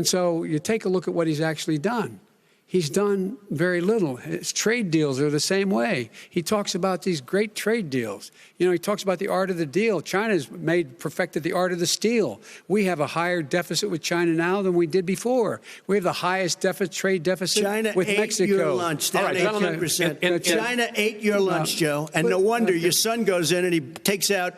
And so you take a look at what he's actually done. He's done very little. His trade deals are the same way. He talks about these great trade deals. You know, he talks about the art of the deal. China's perfected the art of the steal. We have a higher deficit with China now than we did before. We have the highest trade deficit with Mexico. China ate your lunch, down 18%. China ate your lunch, Joe, and no wonder your son goes in and he takes out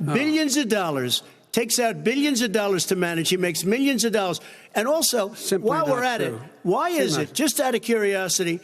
billions of dollars. Takes out billions of dollars to manage. He makes millions of dollars. And also, while we're at it, why is it, just out of curiosity,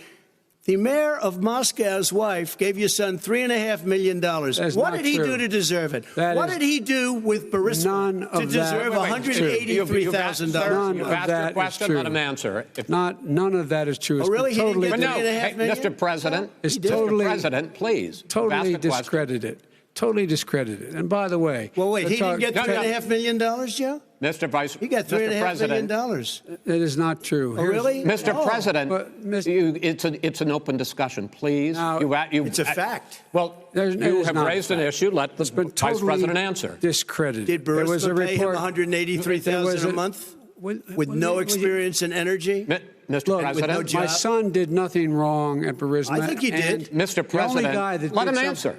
the mayor of Moscow's wife gave your son $3.5 million. What did he do to deserve it? What did he do with Burisma to deserve $183,000? You've asked your question, let him answer. None of that is true. Oh, really? He didn't get $3.5 million? Mr. President, Mr. President, please. Totally discredited. Totally discredited. And by the way, well, wait, he didn't get $3.5 million, Joe? Mr. Vice, he got $3.5 million. That is not true. Oh, really? Mr. President, it's an open discussion, please. It's a fact. Well, you have raised an issue. Let the Vice President answer. Discredited. Did Burisma pay him $183,000 a month with no experience in energy? Mr. President, my son did nothing wrong at Burisma. I think he did. Mr. President, let him answer.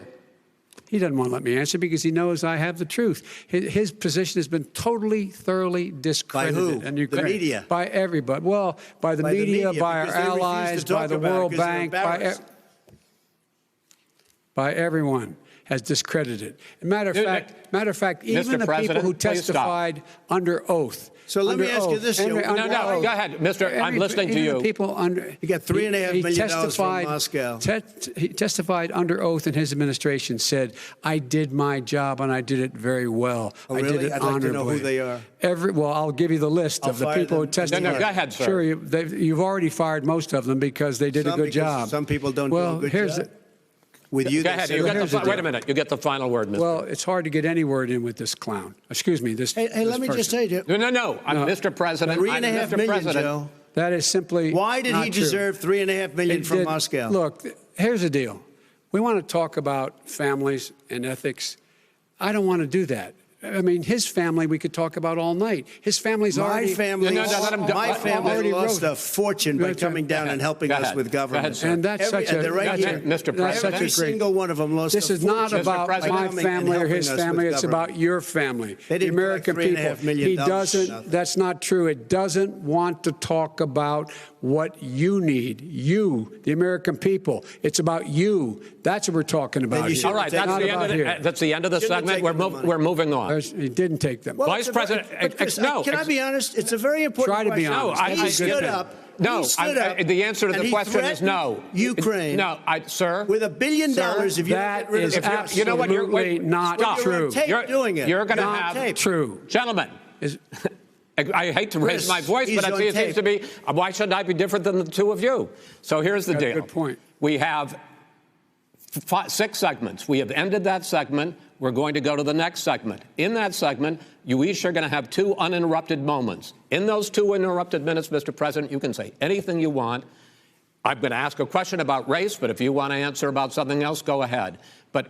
He doesn't want to let me answer because he knows I have the truth. His position has been totally, thoroughly discredited. By who? And the media? By everybody. Well, by the media, by our allies, by the World Bank, by everyone has discredited. Matter of fact, even the people who testified under oath. So let me ask you this, Joe. No, go ahead, Mr. I'm listening to you. You got $3.5 million from Moscow. He testified under oath in his administration, said, I did my job and I did it very well. Oh, really? I did it I'd honorably. like to know who they are. Well, I'll give you the list of the people who testified. No, go ahead, sir. Sure, you've already fired most of them because they did a good job. Some people don't do a good job. With you, go ahead. Wait a minute. You get the final word, Mr. Well, it's hard to get any word in with this clown. Excuse me. Hey, let me just say to you. No. I'm Mr. President. $3.5 million, Joe. That is simply Why did he deserve $3.5 million from Moscow? Look, here's the deal. We want to talk about families and ethics. I don't want to do that. I mean, his family we could talk about all night. His family's already... My family lost a fortune by coming down and helping us with government. And that's such a... Mr. President. Every single one of them lost a fortune. This is not about my family or his family. It's about your family, the American people. He doesn't... That's not true. It doesn't want to talk about what you need. You, the American people. It's about you. That's what we're talking about here. All right, that's the end of the segment. We're moving on. He didn't take them. Well, Vice President, no. Can I be honest? It's a very important question. Try to be honest. He stood up. No, the answer to the question is no. Ukraine. No, sir. With $1 billion, if you that is absolutely not true. You're doing it. You're going to have true, gentlemen. I hate to raise my voice, but it seems to be. Why should I be different than the two of you? So here's the deal. Good point. We have 6 segments. We have ended that segment. We're going to go to the next segment. In that segment, you each are going to have 2 uninterrupted moments. In those 2 uninterrupted minutes, Mr. President, you can say anything you want. I'm going to ask a question about race, but if you want to answer about something else, go ahead. But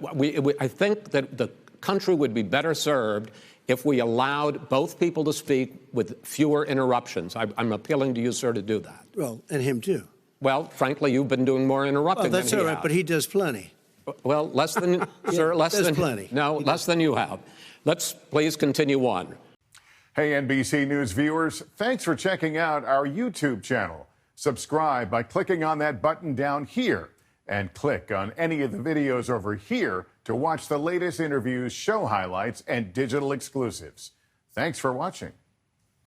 I think that the country would be better served if we allowed both people to speak with fewer interruptions. I'm appealing to you, sir, to do that. Well, and him too. Well, frankly, you've been doing more interrupting than he has. That's all right, but he does plenty. Well, less than, sir, less than plenty. No, less than you have. Let's please continue on. Hey, NBC News viewers, thanks for checking out our YouTube channel. Subscribe by clicking on that button down here and click on any of the videos over here to watch the latest interviews, show highlights, and digital exclusives. Thanks for watching.